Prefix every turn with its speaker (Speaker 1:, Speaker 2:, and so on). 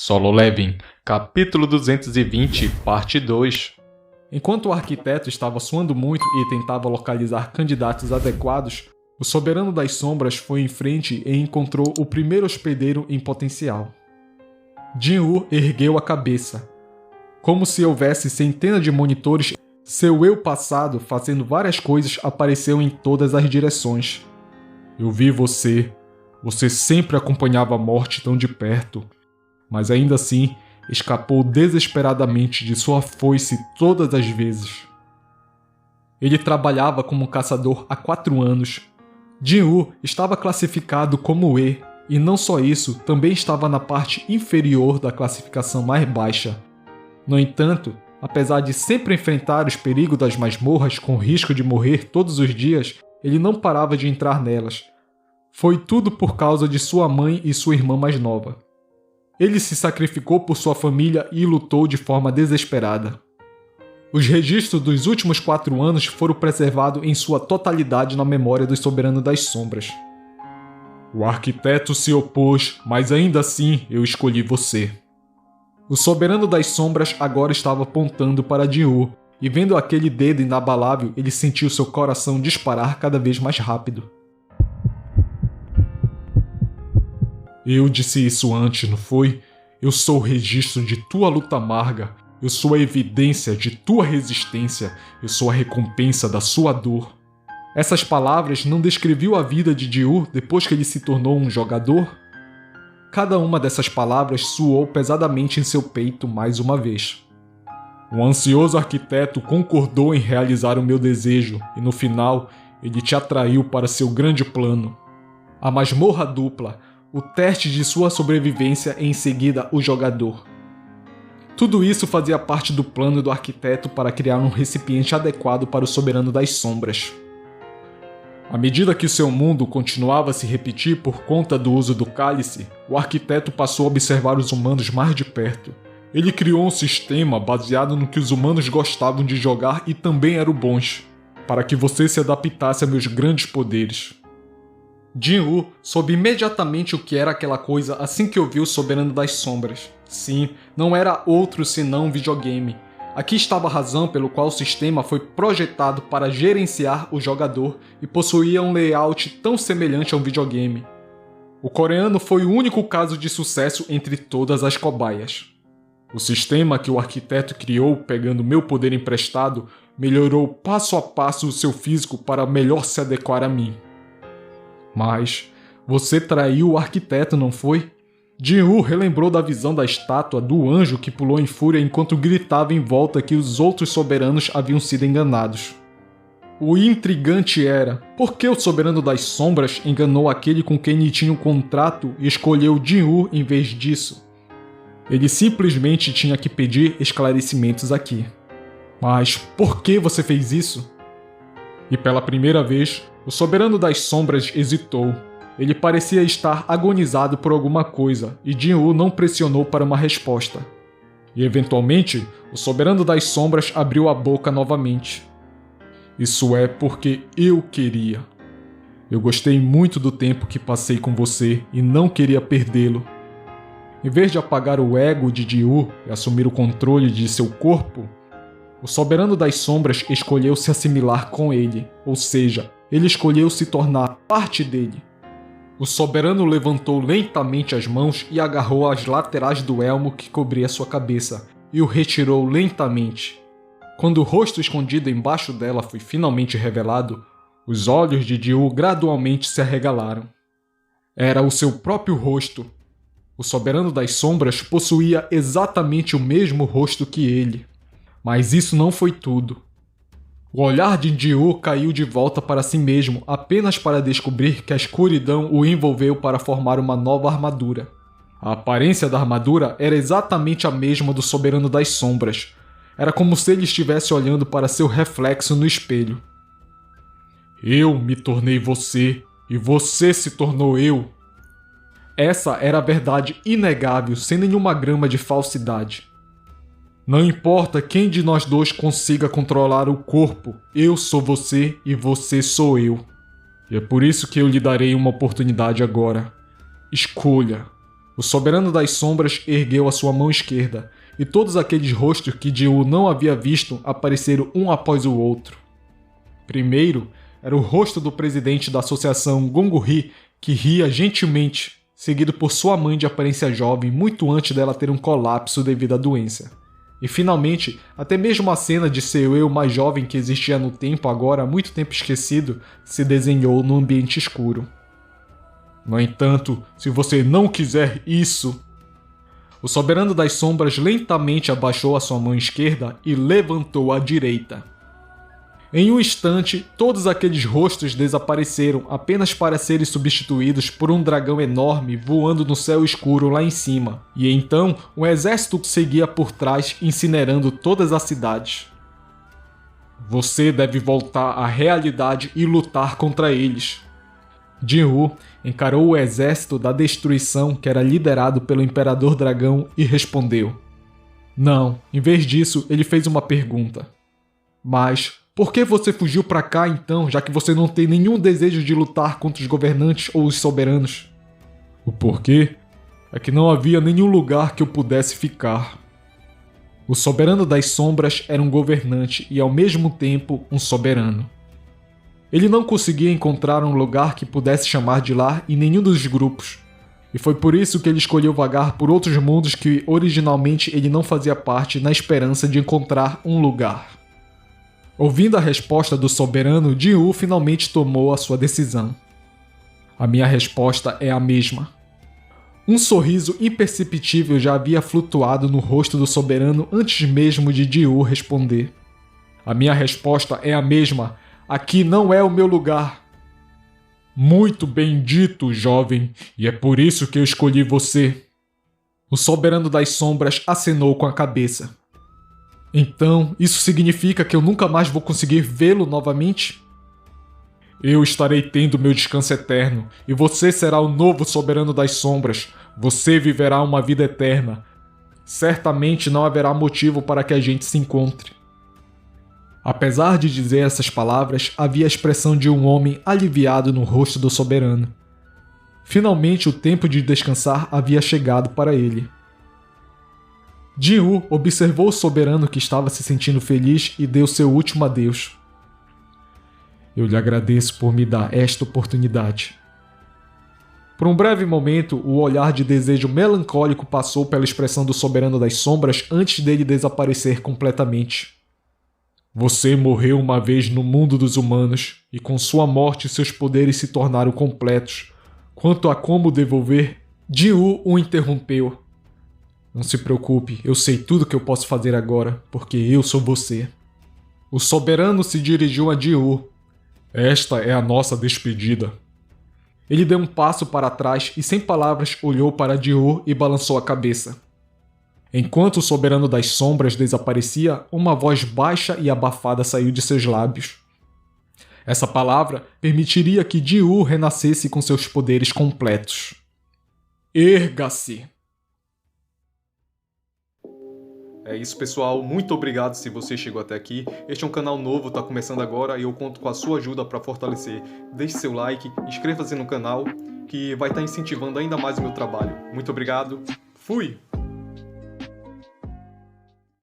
Speaker 1: Solo Leveling, capítulo 220, parte 2. Enquanto o arquiteto estava suando muito e tentava localizar candidatos adequados, o Soberano das Sombras foi em frente e encontrou o primeiro hospedeiro em potencial. Jin-Woo ergueu a cabeça. Como se houvesse centenas de monitores, seu eu passado, fazendo várias coisas, apareceu em todas as direções. Eu vi você. Você sempre acompanhava a morte tão de perto. Mas ainda assim, escapou desesperadamente de sua foice todas as vezes. Ele trabalhava como caçador há 4 anos. Jin-Woo estava classificado como E, e não só isso, também estava na parte inferior da classificação mais baixa. No entanto, apesar de sempre enfrentar os perigos das masmorras com risco de morrer todos os dias, ele não parava de entrar nelas. Foi tudo por causa de sua mãe e sua irmã mais nova. Ele se sacrificou por sua família e lutou de forma desesperada. Os registros dos últimos 4 anos foram preservados em sua totalidade na memória do Soberano das Sombras. O arquiteto se opôs, mas ainda assim eu escolhi você. O Soberano das Sombras agora estava apontando para Jin-Woo, e vendo aquele dedo inabalável, ele sentiu seu coração disparar cada vez mais rápido. Eu disse isso antes, não foi? Eu sou o registro de tua luta amarga. Eu sou a evidência de tua resistência. Eu sou a recompensa da sua dor. Essas palavras não descreviam a vida de Jin-Woo depois que ele se tornou um jogador? Cada uma dessas palavras soou pesadamente em seu peito mais uma vez. O ansioso arquiteto concordou em realizar o meu desejo e no final ele te atraiu para seu grande plano. A masmorra dupla, o teste de sua sobrevivência e em seguida o jogador. Tudo isso fazia parte do plano do arquiteto para criar um recipiente adequado para o Soberano das Sombras. À medida que seu mundo continuava a se repetir por conta do uso do cálice, o arquiteto passou a observar os humanos mais de perto. Ele criou um sistema baseado no que os humanos gostavam de jogar e também eram bons, para que você se adaptasse a meus grandes poderes. Jin-Woo soube imediatamente o que era aquela coisa assim que ouviu o Soberano das Sombras. Sim, não era outro senão um videogame. Aqui estava a razão pelo qual o sistema foi projetado para gerenciar o jogador e possuía um layout tão semelhante a um videogame. O coreano foi o único caso de sucesso entre todas as cobaias. O sistema que o arquiteto criou, pegando meu poder emprestado, melhorou passo a passo o seu físico para melhor se adequar a mim. Mas você traiu o arquiteto, não foi? Jin-Woo relembrou da visão da estátua do anjo que pulou em fúria enquanto gritava em volta que os outros soberanos haviam sido enganados. O intrigante era, por que o Soberano das Sombras enganou aquele com quem ele tinha um contrato e escolheu Jin-Woo em vez disso? Ele simplesmente tinha que pedir esclarecimentos aqui. Mas por que você fez isso? E pela primeira vez, o Soberano das Sombras hesitou. Ele parecia estar agonizado por alguma coisa, e Jin-Woo não pressionou para uma resposta. E eventualmente, o Soberano das Sombras abriu a boca novamente. Isso é porque eu queria. Eu gostei muito do tempo que passei com você e não queria perdê-lo. Em vez de apagar o ego de Jin-Woo e assumir o controle de seu corpo, o Soberano das Sombras escolheu se assimilar com ele, ou seja, ele escolheu se tornar parte dele. O Soberano levantou lentamente as mãos e agarrou as laterais do elmo que cobria sua cabeça, e o retirou lentamente. Quando o rosto escondido embaixo dela foi finalmente revelado, os olhos de Jin-Woo gradualmente se arregalaram. Era o seu próprio rosto. O Soberano das Sombras possuía exatamente o mesmo rosto que ele. Mas isso não foi tudo. O olhar de Jin-Woo caiu de volta para si mesmo apenas para descobrir que a escuridão o envolveu para formar uma nova armadura. A aparência da armadura era exatamente a mesma do Soberano das Sombras. Era como se ele estivesse olhando para seu reflexo no espelho. Eu me tornei você, e você se tornou eu. Essa era a verdade inegável, sem nenhuma grama de falsidade. Não importa quem de nós dois consiga controlar o corpo, eu sou você e você sou eu. E é por isso que eu lhe darei uma oportunidade agora. Escolha. O Soberano das Sombras ergueu a sua mão esquerda, e todos aqueles rostos que Ji-Woo não havia visto apareceram um após o outro. Primeiro, era o rosto do presidente da associação Gonguri, que ria gentilmente, seguido por sua mãe de aparência jovem muito antes dela ter um colapso devido à doença. E finalmente, até mesmo a cena de seu eu mais jovem que existia no tempo agora há muito tempo esquecido, se desenhou no ambiente escuro. No entanto, se você não quiser isso... O Soberano das Sombras lentamente abaixou a sua mão esquerda e levantou a direita. Em um instante, todos aqueles rostos desapareceram apenas para serem substituídos por um dragão enorme voando no céu escuro lá em cima. E então, um exército seguia por trás, incinerando todas as cidades. Você deve voltar à realidade e lutar contra eles. Ji-Woo encarou o exército da destruição que era liderado pelo Imperador Dragão e respondeu. Não, em vez disso, ele fez uma pergunta. Mas, por que você fugiu pra cá então, já que você não tem nenhum desejo de lutar contra os governantes ou os soberanos? O porquê? É que não havia nenhum lugar que eu pudesse ficar. O Soberano das Sombras era um governante e ao mesmo tempo um soberano. Ele não conseguia encontrar um lugar que pudesse chamar de lar em nenhum dos grupos, e foi por isso que ele escolheu vagar por outros mundos que originalmente ele não fazia parte na esperança de encontrar um lugar. Ouvindo a resposta do soberano, Ji-Woo finalmente tomou a sua decisão. A minha resposta é a mesma. Um sorriso imperceptível já havia flutuado no rosto do soberano antes mesmo de Ji-Woo responder. A minha resposta é a mesma. Aqui não é o meu lugar. Muito bem dito, jovem, e é por isso que eu escolhi você. O Soberano das Sombras acenou com a cabeça. Então, isso significa que eu nunca mais vou conseguir vê-lo novamente? Eu estarei tendo meu descanso eterno, e você será o novo Soberano das Sombras. Você viverá uma vida eterna. Certamente não haverá motivo para que a gente se encontre. Apesar de dizer essas palavras, havia a expressão de um homem aliviado no rosto do soberano. Finalmente o tempo de descansar havia chegado para ele. Ji-Woo observou o soberano que estava se sentindo feliz e deu seu último adeus. Eu lhe agradeço por me dar esta oportunidade. Por um breve momento, o olhar de desejo melancólico passou pela expressão do Soberano das Sombras antes dele desaparecer completamente. Você morreu uma vez no mundo dos humanos, e com sua morte seus poderes se tornaram completos. Quanto a como devolver, Ji-Woo o interrompeu. Não se preocupe, eu sei tudo que eu posso fazer agora, porque eu sou você. O soberano se dirigiu a Ji-Woo. Esta é a nossa despedida. Ele deu um passo para trás e sem palavras olhou para Ji-Woo e balançou a cabeça. Enquanto o Soberano das Sombras desaparecia, uma voz baixa e abafada saiu de seus lábios. Essa palavra permitiria que Ji-Woo renascesse com seus poderes completos. Erga-se! É isso, pessoal. Muito obrigado se você chegou até aqui. Este é um canal novo, está começando agora e eu conto com a sua ajuda para fortalecer. Deixe seu like, inscreva-se no canal, que vai estar incentivando ainda mais o meu trabalho. Muito obrigado. Fui!